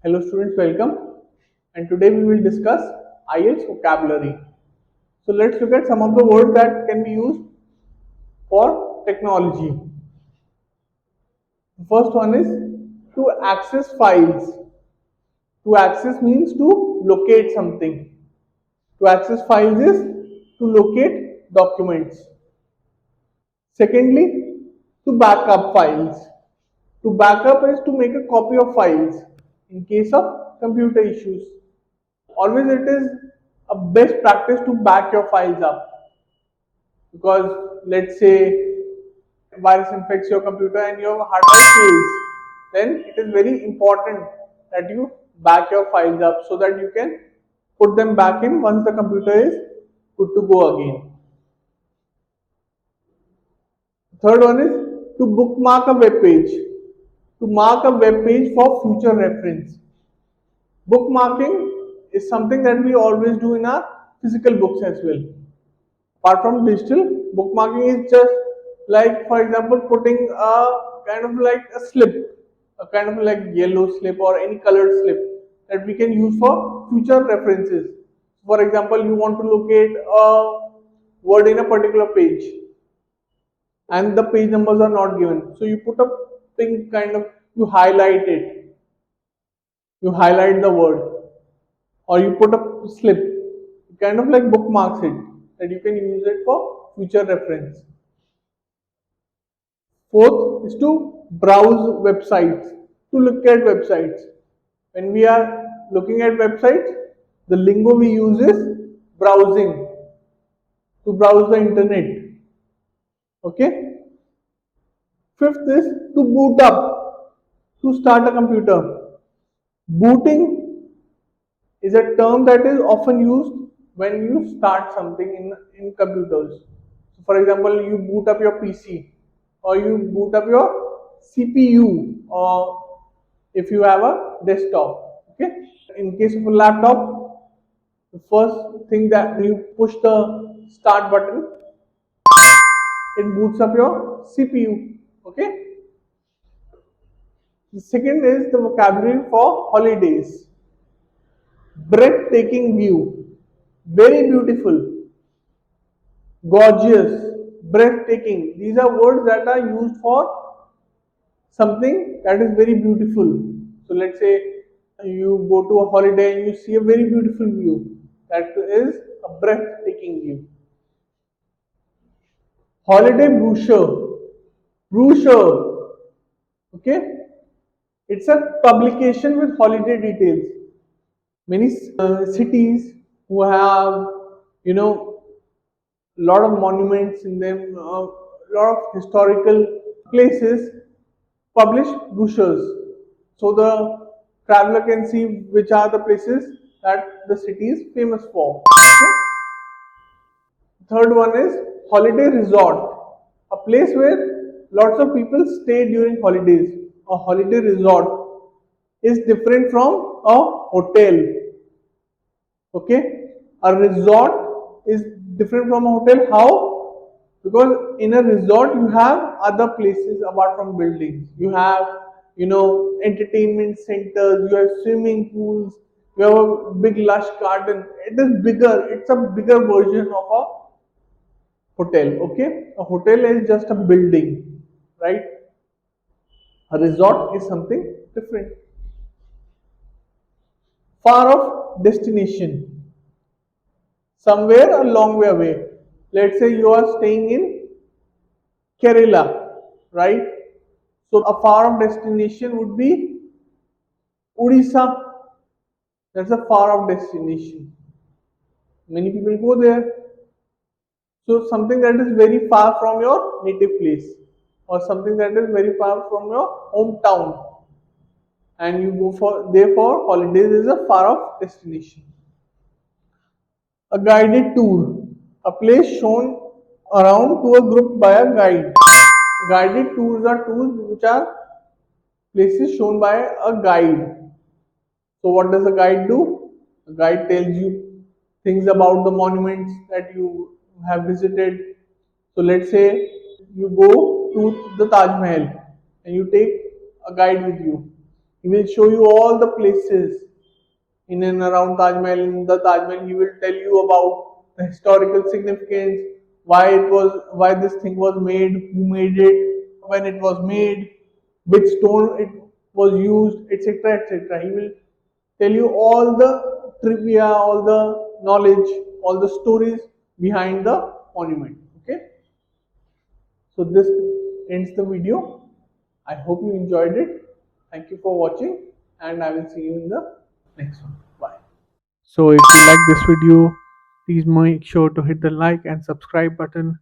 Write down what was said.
Hello students, welcome. And today we will discuss IELTS vocabulary. So let's look at some of the words that can be used for technology. The first one is to access files. To access means to locate something. To access files is to locate documents. Secondly, to back up files. To back up is to make a copy of files in case of computer issues. Always it is a best practice to back your files up, because let's say virus infects your computer and your hard drive fails, then it is very important that you back your files up so that you can put them back in once the computer is good to go again. Third one is to bookmark a web page. To mark a web page for future reference. Bookmarking is something that we always do in our physical books as well. Apart from digital, bookmarking is just like, for example, putting a kind of like a slip, a kind of like yellow slip or any colored slip that we can use for future references. For example, you want to locate a word in a particular page and the page numbers are not given, so you put a pink kind of, you highlight it, you highlight the word, or you put a slip, kind of like bookmarks it, that you can use it for future reference. Fourth is to browse websites, to look at websites. When we are looking at websites, the lingo we use is browsing, to browse the internet. Okay. Fifth is to boot up, to start a computer. Booting is a term that is often used when you start something in computers. So for example, you boot up your PC or you boot up your CPU, or if you have a desktop. Okay. In case of a laptop, the first thing that when you push the start button, it boots up your CPU. Okay. The second is the vocabulary for holidays. Breathtaking view, very beautiful, gorgeous, breathtaking. These are words that are used for something that is very beautiful. So let's say you go to a holiday and you see a very beautiful view. That is a breathtaking view. Holiday brochure, brochure. Okay, it's a publication with holiday details. Many cities who have, you know, lot of monuments in them, lot of historical places, publish brochures, so the traveler can see which are the places that the city is famous for. Okay? Third one is holiday resort, a place where lots of people stay during holidays. A holiday resort is different from a hotel. Okay, a resort is different from a hotel. How? Because in a resort you have other places apart from buildings. You have, entertainment centers, you have swimming pools, you have a big lush garden. It is bigger, it's a bigger version of a hotel. Okay, a hotel is just a building, right? A resort is something different. Far off destination, somewhere a long way away. Let's say you are staying in Kerala, right? So a far off destination would be Odisha. That's a far off destination. Many people go there. So something that is very far from your native place, or something that is very far from your hometown, and you go for therefore holidays is a far off destination. A guided tour, a place shown around to a group by a guide. Guided tours are tours which are places shown by a guide. So what does a guide do? A guide tells you things about the monuments that you have visited. So let's say you go to the Taj Mahal and you take a guide with you. He will show you all the places in and around Taj Mahal. In the Taj Mahal, he will tell you about the historical significance, why this thing was made, who made it, when it was made, which stone it was used, etc., etc. He will tell you all the trivia, all the knowledge, all the stories behind the monument. Okay, so this ends the video. I hope you enjoyed it. Thank you for watching, and I will see you in the next one. Bye. So if you like this video, please make sure to hit the like and subscribe button